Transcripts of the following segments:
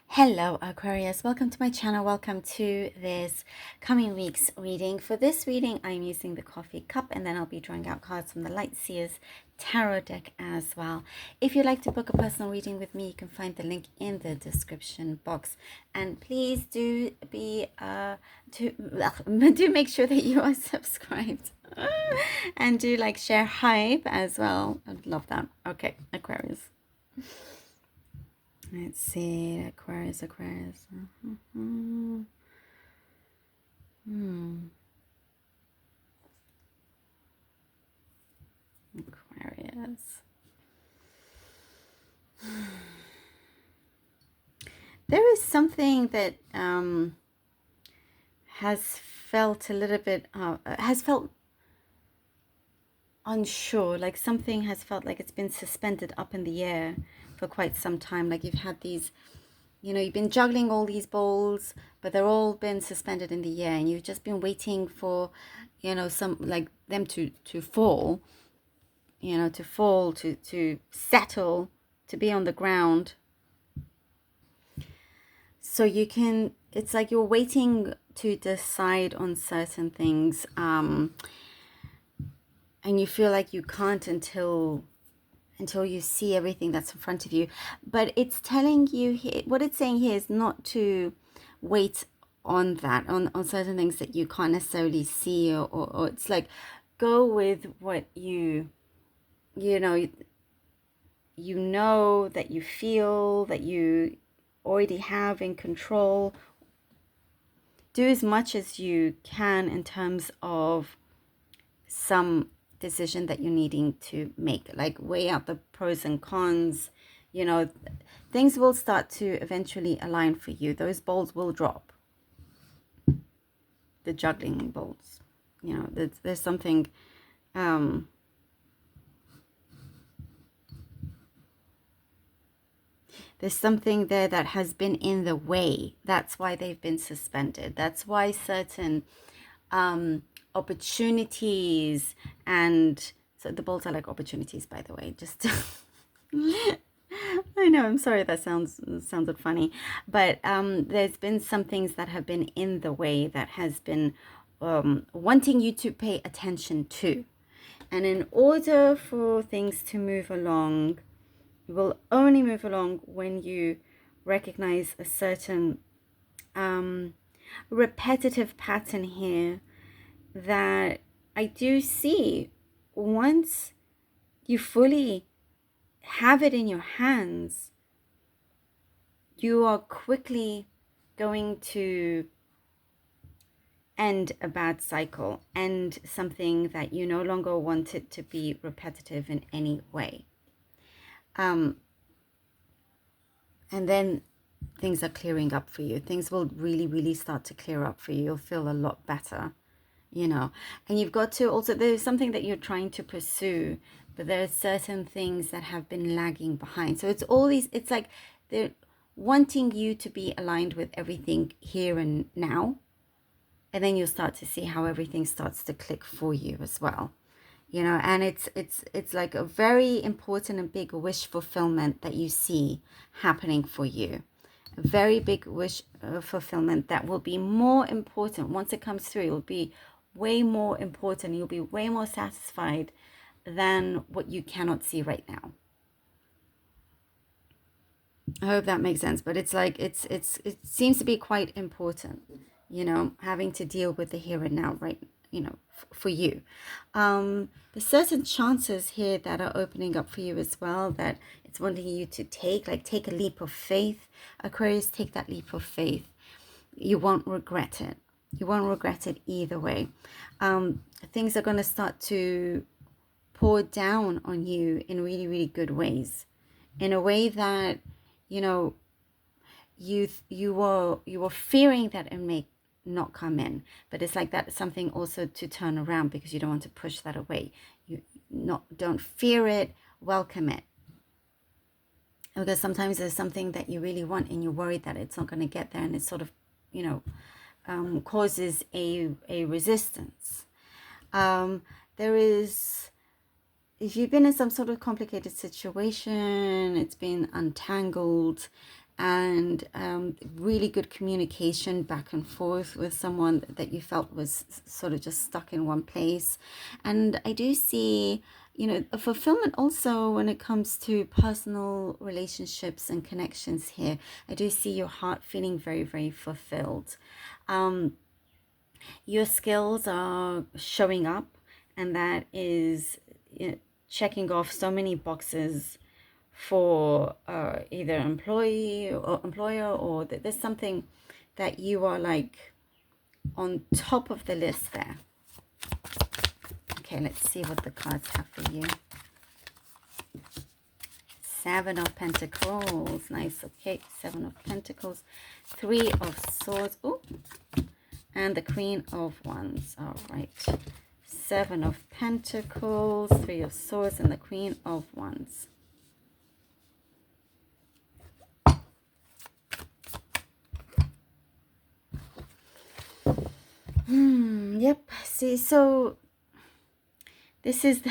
Hello Aquarius, welcome to my channel. Welcome to this coming week's reading. For this reading I'm using the coffee cup, and then I'll be drawing out cards from the Light Seers tarot deck as well. If you'd like to book a personal reading with me, you can find the link in the description box, and please do be do make sure that you are subscribed and do like, share, hype as well. I'd love that. Okay, Aquarius. Let's see, Aquarius. Aquarius. There is something that has felt a little bit, has felt unsure, like something has felt like it's been suspended up in the air for quite some time. Like you've had these, you've been juggling all these balls, but they're all been suspended in the air, and you've just been waiting for, some like them to fall, to settle, to be on the ground. So you can, it's like you're waiting to decide on certain things, and you feel like you can't until you see everything that's in front of you. But it's telling you here, what it's saying here is not to wait on that, on certain things that you can't necessarily see, or it's like, go with what you know that you feel that you already have in control. Do as much as you can in terms of some decision that you're needing to make, like weigh out the pros and cons. Things will start to eventually align for you. Those balls will drop, the juggling balls. There's something there's something there that has been in the way. That's why they've been suspended. That's why certain opportunities, and so the balls are like opportunities, by the way, just I know, I'm sorry that sounded funny, but there's been some things that have been in the way that has been wanting you to pay attention to. And in order for things to move along, you will only move along when you recognize a certain repetitive pattern here that I do see. Once you fully have it in your hands, you are quickly going to end a bad cycle, end something that you no longer want it to be repetitive in any way. And then things are clearing up for you. Things will really, really start to clear up for you. You'll feel a lot better, and you've got to also, there's something that you're trying to pursue, but there are certain things that have been lagging behind. So it's all these, it's like they're wanting you to be aligned with everything here and now. And then you'll start to see how everything starts to click for you as well. And it's like a very important and big wish fulfillment that you see happening for you. A very big wish fulfillment that will be more important once it comes through. It will be way more important. You'll be way more satisfied than what you cannot see right now. I hope that makes sense. But it's like it seems to be quite important, having to deal with the here and now, right? For you. There's certain chances here that are opening up for you as well, that it's wanting you to take a leap of faith. Aquarius, take that leap of faith. You won't regret it. You won't regret it either way. Things are going to start to pour down on you in really, really good ways, in a way that you were fearing that it may not come in, but it's like that's something also to turn around, because you don't want to push that away. Don't fear it, welcome it. Because sometimes there's something that you really want and you're worried that it's not going to get there, and it sort of causes a resistance. There is, if you've been in some sort of complicated situation, it's been untangled, and really good communication back and forth with someone that you felt was sort of just stuck in one place. And I do see, you know, a fulfillment also when it comes to personal relationships and connections here. I do see your heart feeling very, very fulfilled. Your skills are showing up, and that is, you know, checking off so many boxes for either employee or employer, or there's something that you are like on top of the list there. Okay, let's see what the cards have for you. Seven of Pentacles. Nice. Okay, Seven of Pentacles. Three of Swords. Oh, and the Queen of Wands. All right. Seven of Pentacles, Three of Swords, and the Queen of Wands. Yep. See, so this is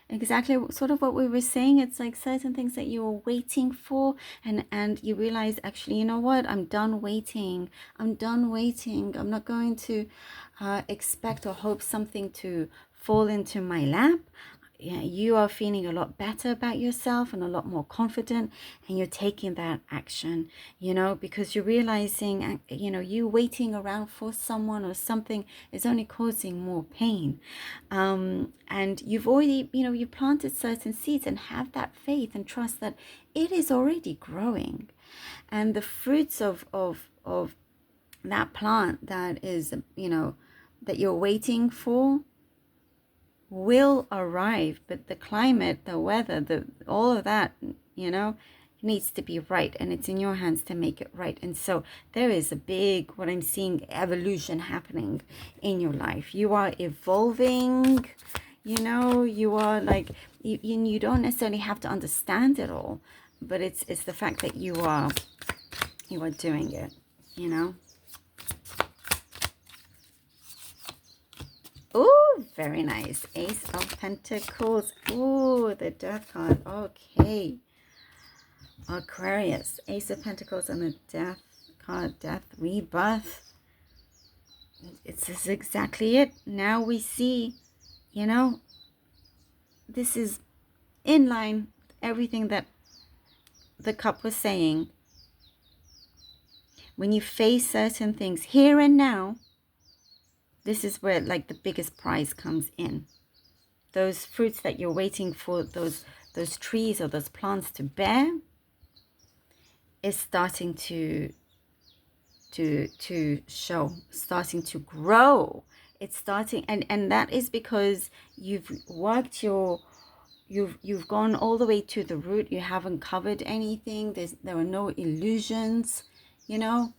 exactly sort of what we were saying. It's like certain things that you were waiting for, and you realize, actually, you know what? I'm done waiting. I'm done waiting. I'm not going to expect or hope something to fall into my lap. Yeah, you are feeling a lot better about yourself and a lot more confident, and you're taking that action, you know, because you're realizing, you know, you waiting around for someone or something is only causing more pain. And you've already, you know, you planted certain seeds, and have that faith and trust that it is already growing, and the fruits of that plant that is, you know, that you're waiting for will arrive. But the climate, the weather, all of that, you know, needs to be right, and it's in your hands to make it right. And so there is a big, what I'm seeing, evolution happening in your life. You are evolving, you know, you are like, you don't necessarily have to understand it all, but it's the fact that you are doing it, you know. Oh, very nice. Ace of Pentacles. Oh, the Death card. Okay. Aquarius. Ace of Pentacles and the Death card. Death, rebirth. This is exactly it. Now we see, you know, this is in line with everything that the cup was saying. When you face certain things here and now, this is where like the biggest prize comes in. Those fruits that you're waiting for, those trees or those plants to bear, is starting to show, starting to grow. It's starting, and that is because you've worked you've gone all the way to the root. You haven't covered anything. There are no illusions, you know.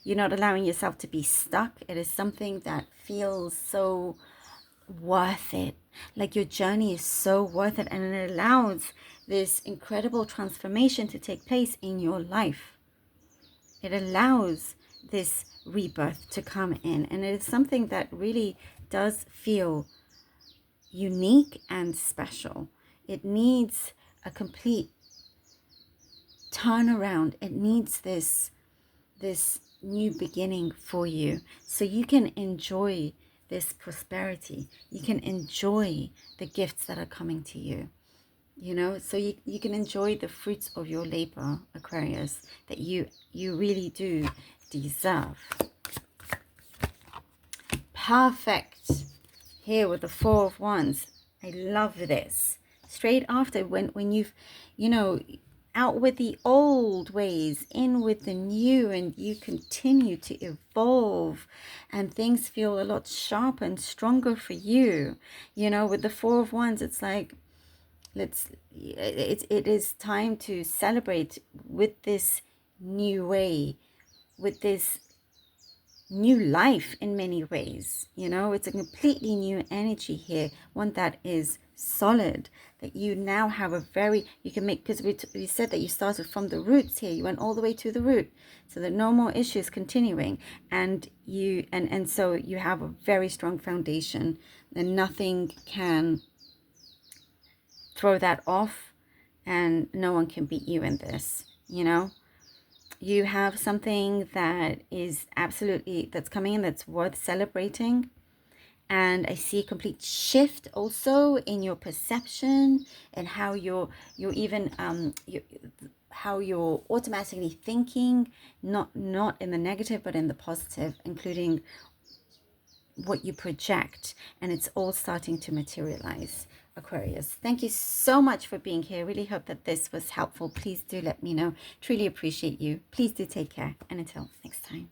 You're not allowing yourself to be stuck. It is something that feels so worth it. Like your journey is so worth it, and it allows this incredible transformation to take place in your life. It allows this rebirth to come in, and it is something that really does feel unique and special. It needs a complete turnaround. It needs this new beginning for you, so you can enjoy this prosperity. You can enjoy the gifts that are coming to you, you know, so you can enjoy the fruits of your labor, Aquarius, that you really do deserve. Perfect. Here with the Four of Wands. I love this. Straight after, when you've, you know, out with the old ways, in with the new, and you continue to evolve, and things feel a lot sharper and stronger for you. You know, with the Four of Wands, it's like, it is time to celebrate with this new way, with this new life in many ways. You know, it's a completely new energy here, one that is solid, that you now have a very, you can make, because we said that you started from the roots here, you went all the way to the root, so that no more issues continuing, and you and so you have a very strong foundation, and nothing can throw that off. and no one can beat you in this, you know. You have something that is absolutely, that's coming in, that's worth celebrating. And I see a complete shift also in your perception and how you're even how you're automatically thinking, not in the negative but in the positive, including what you project, and it's all starting to materialize. Aquarius, thank you so much for being here. Really hope that this was helpful. Please do let me know. Truly appreciate you. Please do take care, and until next time.